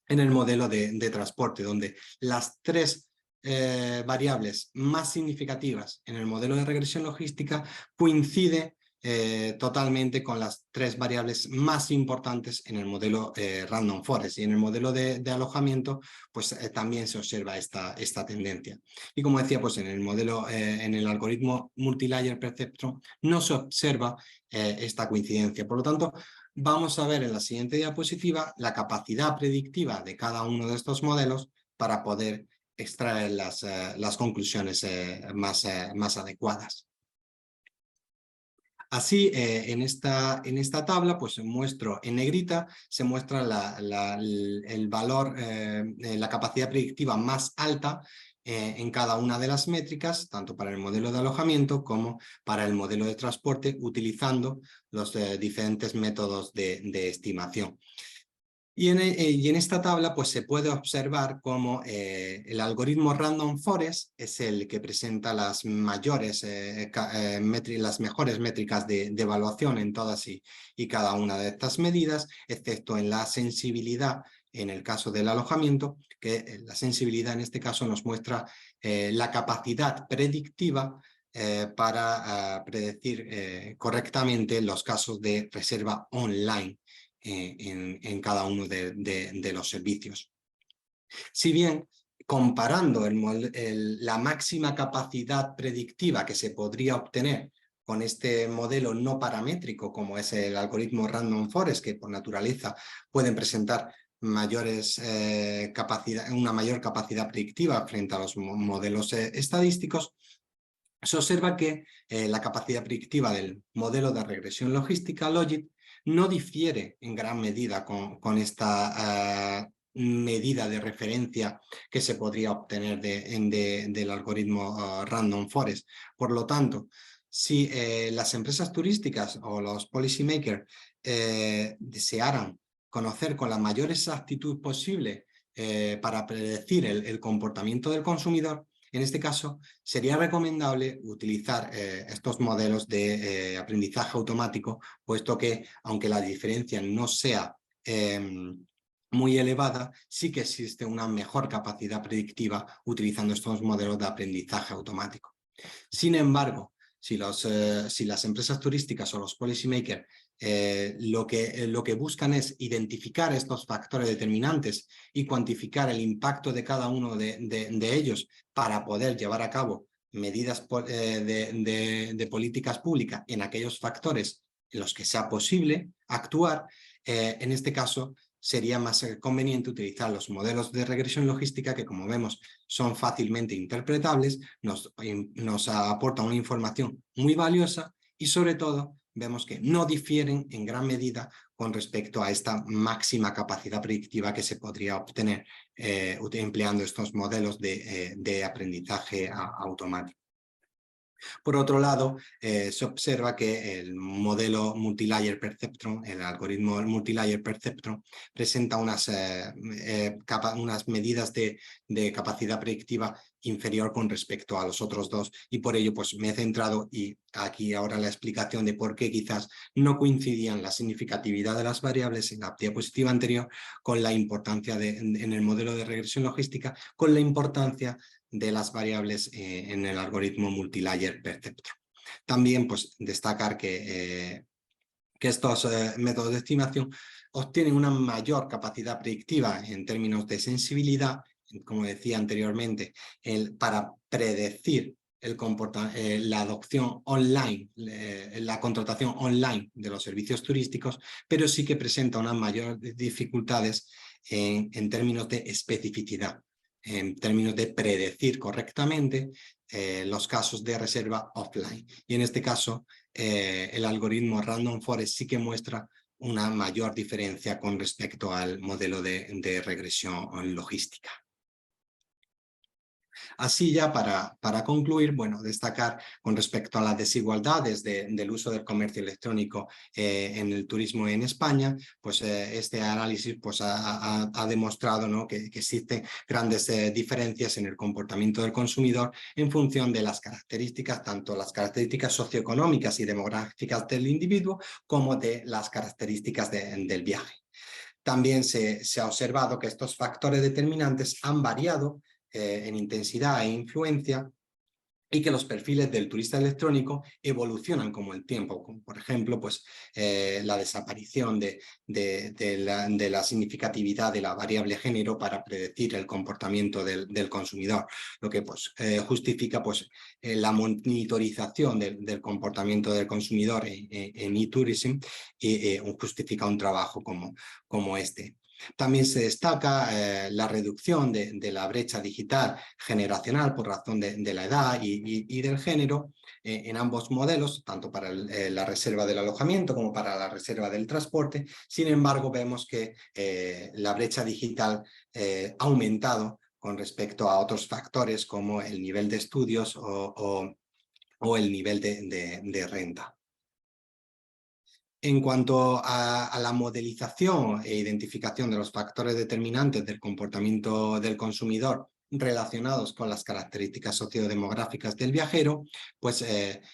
en el modelo de transporte, donde las tres variables más significativas en el modelo de regresión logística coinciden totalmente con las tres variables más importantes en el modelo Random Forest, y en el modelo de alojamiento pues también se observa esta tendencia. Y como decía, pues en el modelo, en el algoritmo multilayer perceptron no se observa esta coincidencia. Por lo tanto, vamos a ver en la siguiente diapositiva la capacidad predictiva de cada uno de estos modelos para poder extraer las conclusiones más adecuadas. Así, en esta tabla, pues muestro en negrita, se muestra el valor, la capacidad predictiva más alta en cada una de las métricas, tanto para el modelo de alojamiento como para el modelo de transporte, utilizando los diferentes métodos de estimación. Y en esta tabla pues se puede observar cómo el algoritmo Random Forest es el que presenta las mayores, las mejores métricas de evaluación en todas y cada una de estas medidas, excepto en la sensibilidad en el caso del alojamiento, que la sensibilidad en este caso nos muestra la capacidad predictiva para predecir correctamente los casos de reserva online en cada uno de los servicios. Si bien, comparando la máxima capacidad predictiva que se podría obtener con este modelo no paramétrico, como es el algoritmo Random Forest, que por naturaleza pueden presentar una mayor capacidad predictiva frente a los modelos estadísticos, se observa que la capacidad predictiva del modelo de regresión logística Logit no difiere en gran medida con esta medida de referencia que se podría obtener del algoritmo Random Forest. Por lo tanto, si las empresas turísticas o los policymakers desearan conocer con la mayor exactitud posible para predecir el comportamiento del consumidor, en este caso, sería recomendable utilizar estos modelos de aprendizaje automático, puesto que, aunque la diferencia no sea muy elevada, sí que existe una mejor capacidad predictiva utilizando estos modelos de aprendizaje automático. Sin embargo, si las empresas turísticas o los policymakers lo que buscan es identificar estos factores determinantes y cuantificar el impacto de cada uno de ellos para poder llevar a cabo medidas de políticas públicas en aquellos factores en los que sea posible actuar, en este caso sería más conveniente utilizar los modelos de regresión logística que, como vemos, son fácilmente interpretables, nos aportan una información muy valiosa y, sobre todo, vemos que no difieren en gran medida con respecto a esta máxima capacidad predictiva que se podría obtener empleando estos modelos de aprendizaje automático. Por otro lado, se observa que el modelo Multilayer Perceptron, el algoritmo Multilayer Perceptron, presenta unas medidas de capacidad predictiva inferior con respecto a los otros dos, y por ello pues me he centrado, y aquí ahora la explicación de por qué quizás no coincidían la significatividad de las variables en la diapositiva anterior con la importancia en el modelo de regresión logística, con la importancia de las variables en el algoritmo Multilayer Perceptron. También pues destacar que estos métodos de estimación obtienen una mayor capacidad predictiva en términos de sensibilidad, como decía anteriormente, para predecir la adopción online, la contratación online de los servicios turísticos, pero sí que presenta unas mayores dificultades en términos de especificidad, en términos de predecir correctamente los casos de reserva offline. Y en este caso, el algoritmo Random Forest sí que muestra una mayor diferencia con respecto al modelo de regresión logística. Así ya para concluir, bueno, destacar con respecto a las desigualdades del uso del comercio electrónico en el turismo en España, pues este análisis pues, ha demostrado, ¿no?, que existen grandes diferencias en el comportamiento del consumidor en función de las características, tanto las características socioeconómicas y demográficas del individuo como de las características del viaje. También se ha observado que estos factores determinantes han variado en intensidad e influencia, y que los perfiles del turista electrónico evolucionan con el tiempo, como por ejemplo pues, la desaparición de la significatividad de la variable género para predecir el comportamiento del consumidor, lo que pues, justifica pues, la monitorización del comportamiento del consumidor en e-tourism, y justifica un trabajo como este. También se destaca la reducción de la brecha digital generacional por razón de la edad y del género en ambos modelos, tanto para la reserva del alojamiento como para la reserva del transporte. Sin embargo, vemos que la brecha digital ha aumentado con respecto a otros factores como el nivel de estudios o el nivel de renta. En cuanto a la modelización e identificación de los factores determinantes del comportamiento del consumidor relacionados con las características sociodemográficas del viajero, pues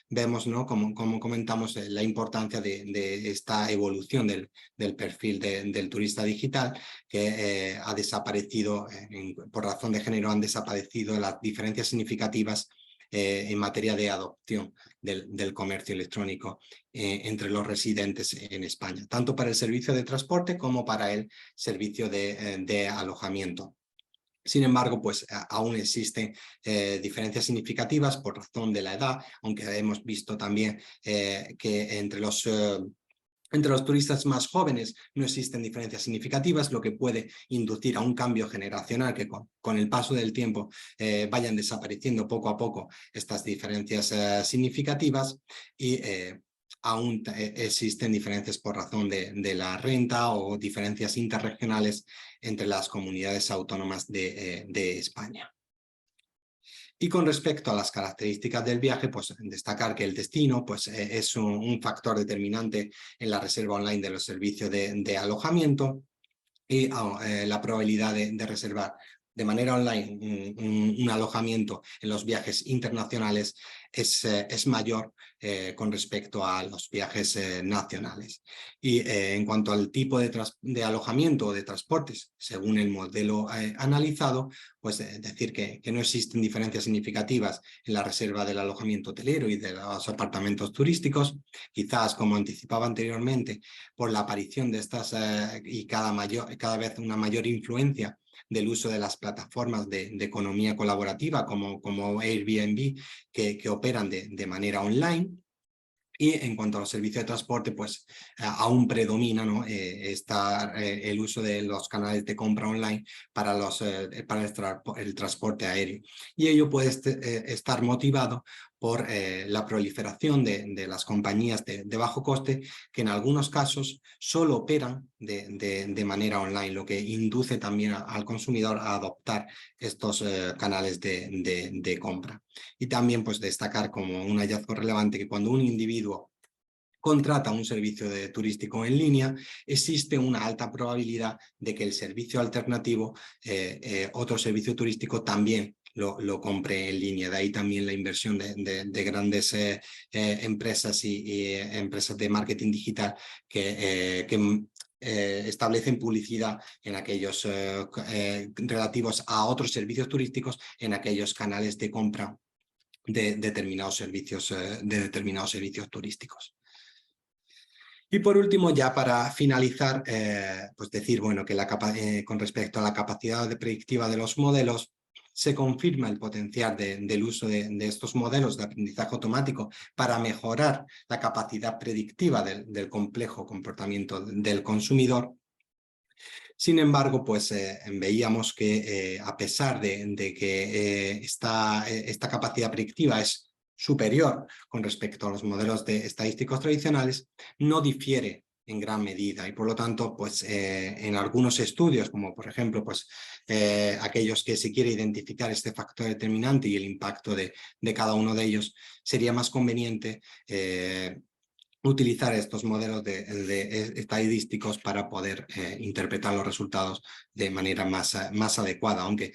vemos, ¿no?, como comentamos, la importancia de esta evolución del perfil del turista digital, que ha desaparecido, por razón de género han desaparecido las diferencias significativas en materia de adopción del comercio electrónico entre los residentes en España, tanto para el servicio de transporte como para el servicio de alojamiento. Sin embargo, pues aún existen diferencias significativas por razón de la edad, aunque hemos visto también que entre los turistas más jóvenes no existen diferencias significativas, lo que puede inducir a un cambio generacional, que con el paso del tiempo vayan desapareciendo poco a poco estas diferencias significativas, y aún existen diferencias por razón de la renta o diferencias interregionales entre las comunidades autónomas de España. Y con respecto a las características del viaje, pues destacar que el destino pues, es un factor determinante en la reserva online de los servicios de alojamiento, y la probabilidad de reservar de manera online un alojamiento en los viajes internacionales es mayor con respecto a los viajes nacionales. Y en cuanto al tipo de alojamiento o de transportes, según el modelo analizado, pues decir que no existen diferencias significativas en la reserva del alojamiento hotelero y de los apartamentos turísticos, quizás, como anticipaba anteriormente, por la aparición de estas y cada vez una mayor influencia del uso de las plataformas de economía colaborativa como Airbnb, que operan de manera online. Y en cuanto a los servicios de transporte, pues aún predomina, ¿no? El uso de los canales de compra online para el transporte aéreo. Y ello puede estar motivado por la proliferación de las compañías de bajo coste, que en algunos casos solo operan de manera online, lo que induce también al consumidor a adoptar estos canales de compra. Y también pues destacar como un hallazgo relevante que cuando un individuo contrata un servicio turístico en línea, existe una alta probabilidad de que el servicio alternativo, otro servicio turístico, también lo compre en línea. De ahí también la inversión de grandes empresas y empresas de marketing digital que establecen publicidad en aquellos relativos a otros servicios turísticos en aquellos canales de compra de determinados servicios turísticos. Y por último, ya para finalizar, pues decir bueno, que con respecto a la capacidad predictiva de los modelos, se confirma el potencial del uso de estos modelos de aprendizaje automático para mejorar la capacidad predictiva del complejo comportamiento del consumidor. Sin embargo, pues veíamos que a pesar de que esta capacidad predictiva es superior con respecto a los modelos estadísticos tradicionales, no difiere en gran medida y por lo tanto pues en algunos estudios, como por ejemplo pues aquellos que se quiere identificar este factor determinante y el impacto de cada uno de ellos, sería más conveniente utilizar estos modelos estadísticos para poder interpretar los resultados de manera más adecuada, aunque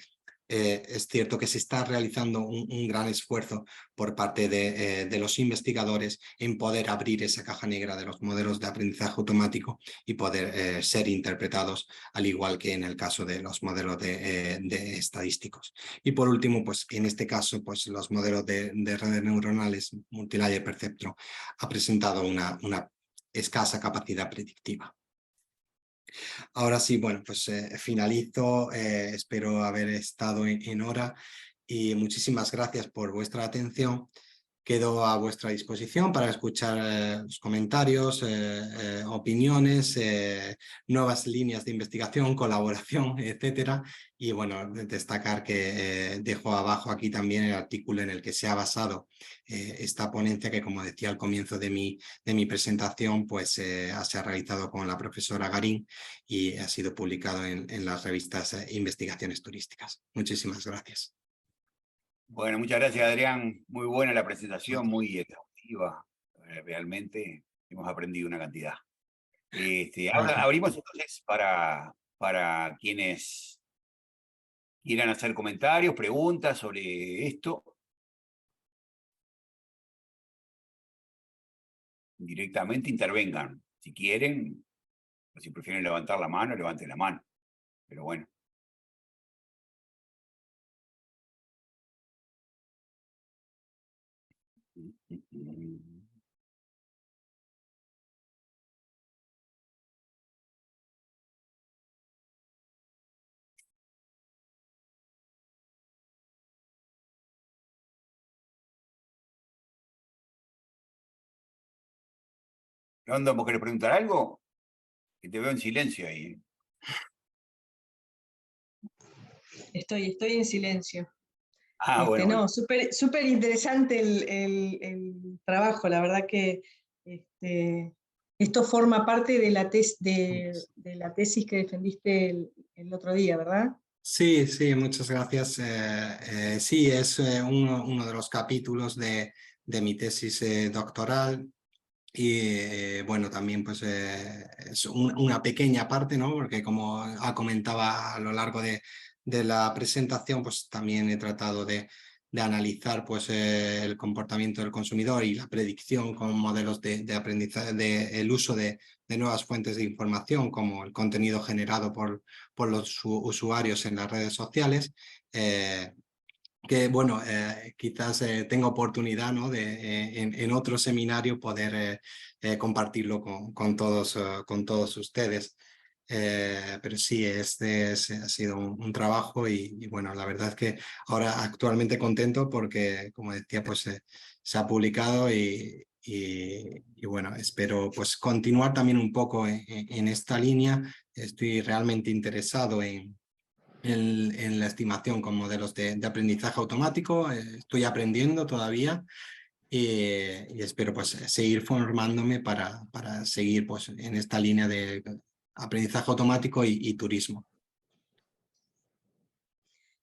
es cierto que se está realizando un gran esfuerzo por parte de los investigadores en poder abrir esa caja negra de los modelos de aprendizaje automático y poder ser interpretados al igual que en el caso de los modelos de estadísticos. Y por último, pues en este caso, pues los modelos de redes neuronales Multilayer Perceptron ha presentado una escasa capacidad predictiva. Ahora sí, bueno, pues finalizo, espero haber estado en hora y muchísimas gracias por vuestra atención. Quedo a vuestra disposición para escuchar los comentarios, opiniones, nuevas líneas de investigación, colaboración, etcétera. Y bueno, destacar que dejo abajo aquí también el artículo en el que se ha basado esta ponencia que, como decía al comienzo de mi presentación, pues se ha realizado con la profesora Garín y ha sido publicado en las revistas Investigaciones Turísticas. Muchísimas gracias. Bueno, muchas gracias, Adrián. Muy buena la presentación, muy exhaustiva. Realmente hemos aprendido una cantidad. Ahora abrimos entonces para quienes quieran hacer comentarios, preguntas sobre esto. Directamente intervengan. Si quieren, o si prefieren levantar la mano, levanten la mano. Pero bueno. ¿Qué onda? ¿Vos querés preguntar algo? Que te veo en silencio ahí. Estoy en silencio. Bueno. No, súper interesante el trabajo, la verdad que esto forma parte de la tesis que defendiste el otro día, ¿verdad? Sí, muchas gracias. Sí, es uno de los capítulos de mi tesis doctoral y bueno, también pues es una pequeña parte, ¿no? Porque como comentaba a lo largo de la presentación, pues también he tratado de analizar pues el comportamiento del consumidor y la predicción con modelos de aprendizaje, el uso de nuevas fuentes de información como el contenido generado por los usuarios en las redes sociales. Que bueno, quizás tenga oportunidad, ¿no? de en otro seminario poder compartirlo con todos ustedes. Pero sí, ha sido un trabajo y bueno, la verdad es que ahora actualmente contento porque, como decía, pues se ha publicado y y bueno, espero pues continuar también un poco en esta línea. Estoy realmente interesado en la estimación con modelos de aprendizaje automático. Estoy aprendiendo todavía y espero pues seguir formándome para seguir pues en esta línea de aprendizaje automático y turismo.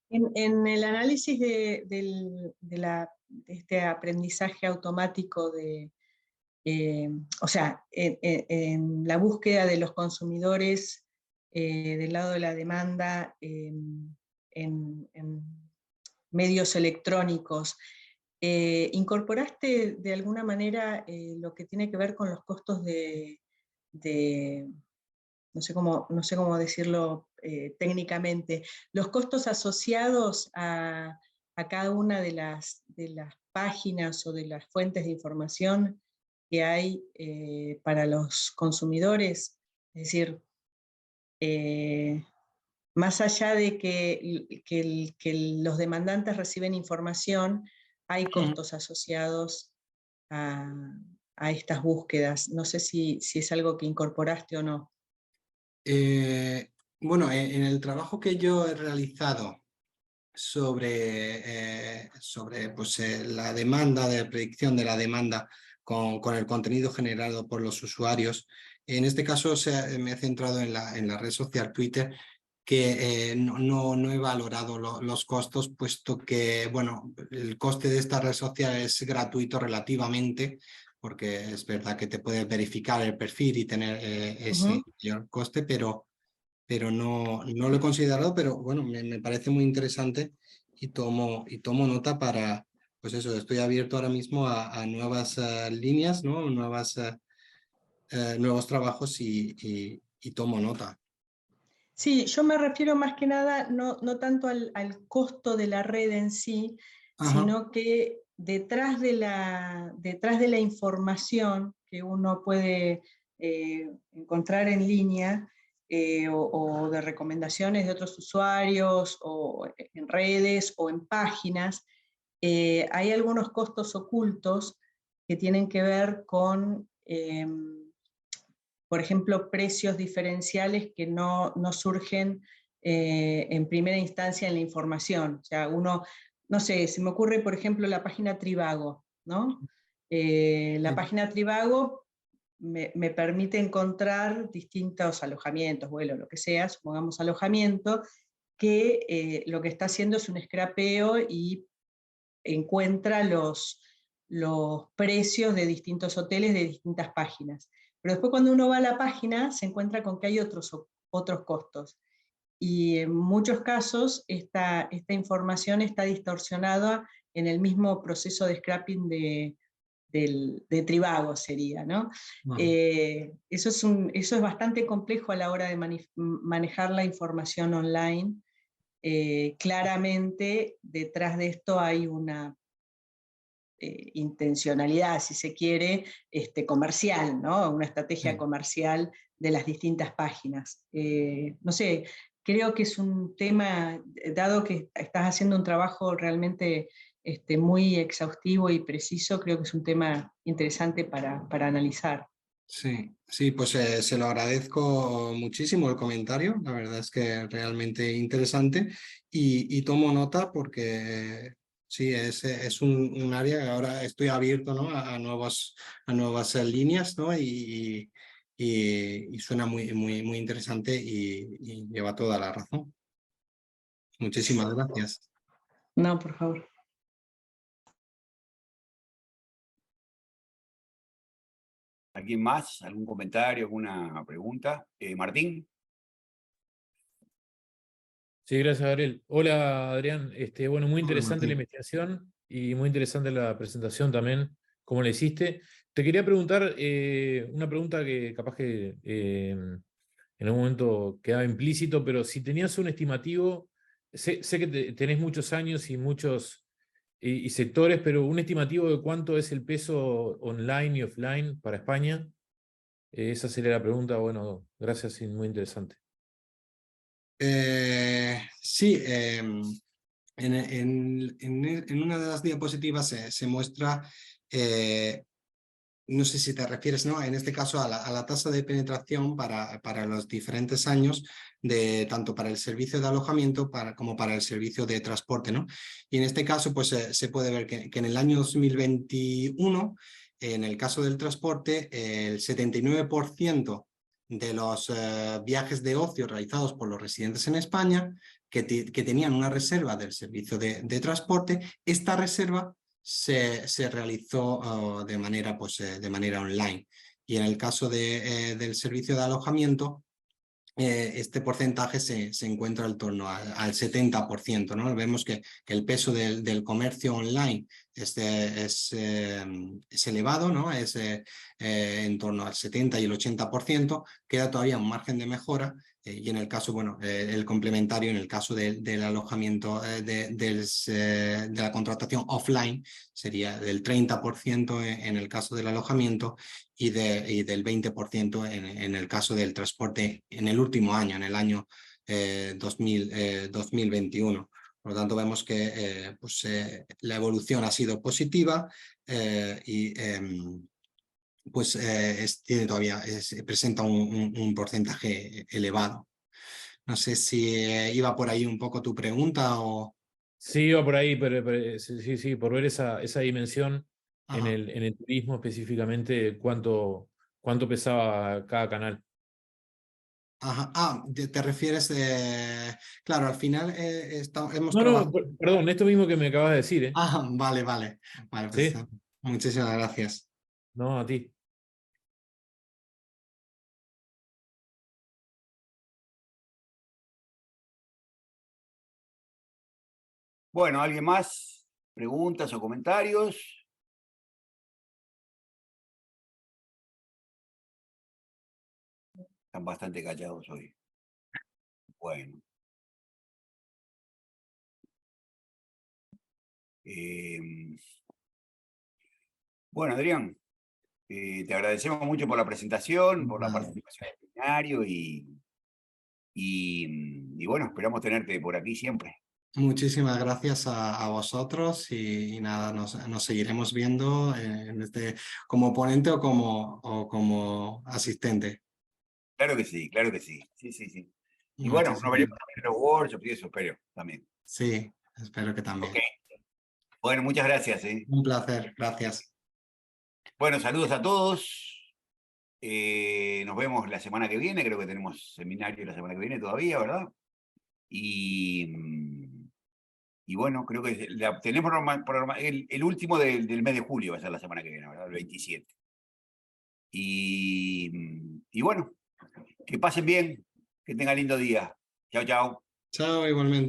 En el análisis de este aprendizaje automático, o sea, en la búsqueda de los consumidores del lado de la demanda en medios electrónicos, ¿incorporaste de alguna manera lo que tiene que ver con los costos de no sé cómo decirlo técnicamente, los costos asociados a cada una de las páginas o de las fuentes de información que hay para los consumidores? Es decir, más allá de que los demandantes reciben información, hay costos asociados a estas búsquedas. No sé si es algo que incorporaste o no. Bueno, en el trabajo que yo he realizado sobre pues, la demanda, de predicción de la demanda con el contenido generado por los usuarios, en este caso me he centrado en la red social Twitter, que no he valorado los costos, puesto que bueno, el coste de esta red social es gratuito relativamente, porque es verdad que te puedes verificar el perfil y tener ese mayor coste, pero no lo he considerado, pero bueno, me parece muy interesante y tomo nota para, pues eso, estoy abierto ahora mismo a nuevas líneas, ¿no? Nuevos trabajos y tomo nota. Sí, yo me refiero más que nada no tanto al costo de la red en sí, Ajá. sino que detrás de la información que uno puede encontrar en línea, o de recomendaciones de otros usuarios, o en redes o en páginas, hay algunos costos ocultos que tienen que ver con por ejemplo, precios diferenciales que no surgen en primera instancia en la información. O sea, no sé, se me ocurre, por ejemplo, la página Trivago, ¿no? La página Trivago me permite encontrar distintos alojamientos, vuelos, lo que sea, supongamos alojamiento, que lo que está haciendo es un scrapeo y encuentra los precios de distintos hoteles de distintas páginas. Pero después cuando uno va a la página se encuentra con que hay otros costos. Y en muchos casos esta información está distorsionada en el mismo proceso de scrapping de Trivago sería, ¿no? Eso es bastante complejo a la hora de manejar la información online. Claramente detrás de esto hay una intencionalidad, si se quiere, comercial, ¿no? Una estrategia comercial de las distintas páginas. No sé, creo que es un tema, dado que estás haciendo un trabajo realmente muy exhaustivo y preciso, creo que es un tema interesante para analizar. Sí, pues se lo agradezco muchísimo el comentario, la verdad es que realmente interesante y tomo nota porque sí, es un área que ahora estoy abierto, ¿no? a nuevas líneas, ¿no? Y suena muy interesante y lleva toda la razón. Muchísimas gracias. No, por favor. ¿Alguien más? ¿Algún comentario? ¿Alguna pregunta? Martín. Sí, gracias, Gabriel. Hola, Adrián. Bueno, muy Hola, interesante la Martín. investigación y muy interesante la presentación también, cómo la hiciste. Te quería preguntar una pregunta que capaz que en un momento quedaba implícito, pero si tenías un estimativo, sé que tenés muchos años y muchos y sectores, pero un estimativo de cuánto es el peso online y offline para España. Esa sería la pregunta. Bueno, gracias y muy interesante. Sí, en una de las diapositivas se muestra no sé si te refieres, ¿no? En este caso a la tasa de penetración para los diferentes años, tanto para el servicio de alojamiento como para el servicio de transporte, ¿no? Y en este caso, pues se puede ver que en el año 2021, en el caso del transporte, el 79% de los viajes de ocio realizados por los residentes en España que tenían una reserva del servicio de transporte, esta reserva se realizó de manera online. Y en el caso del servicio de alojamiento, este porcentaje se encuentra en torno al 70%, ¿no? Vemos que el peso del comercio online es elevado, ¿no? Es en torno al 70 y el 80%, queda todavía un margen de mejora, y en el caso, bueno, el complementario, en el caso del alojamiento, de la contratación offline, sería del 30% en el caso del alojamiento y del 20% en el caso del transporte en el último año, en el año 2021. Por lo tanto, vemos que la evolución ha sido positiva y tiene todavía, presenta un porcentaje elevado. No sé si iba por ahí un poco tu pregunta o... Sí, iba por ahí, pero sí, por ver esa dimensión en Ajá. el turismo específicamente, cuánto pesaba cada canal. Ajá. Ah, te refieres, claro, al final hemos No, trabajado... perdón, esto mismo que me acabas de decir, ¿eh? Ah, vale, pues ¿Sí? muchísimas gracias. No, a ti. Bueno, ¿alguien más? ¿Preguntas o comentarios? Están bastante callados hoy. Bueno. Bueno, Adrián, te agradecemos mucho por la presentación, por la participación en el seminario y bueno, esperamos tenerte por aquí siempre. Muchísimas gracias a vosotros y nada, nos seguiremos viendo como ponente o como asistente. Claro que sí, claro que sí. Sí, sí, sí. Y bueno, nos Muchísimas. veremos también en los workshops y eso, espero también. Sí, espero que también. Ok. Bueno, muchas gracias. Un placer, gracias. Bueno, saludos a todos. Nos vemos la semana que viene, creo que tenemos seminario la semana que viene todavía, ¿verdad? Y bueno, creo que tenemos el último del mes de julio, va a ser la semana que viene, ¿verdad? El 27. Y bueno, que pasen bien, que tengan lindo día. Chao, chao. Chao, igualmente.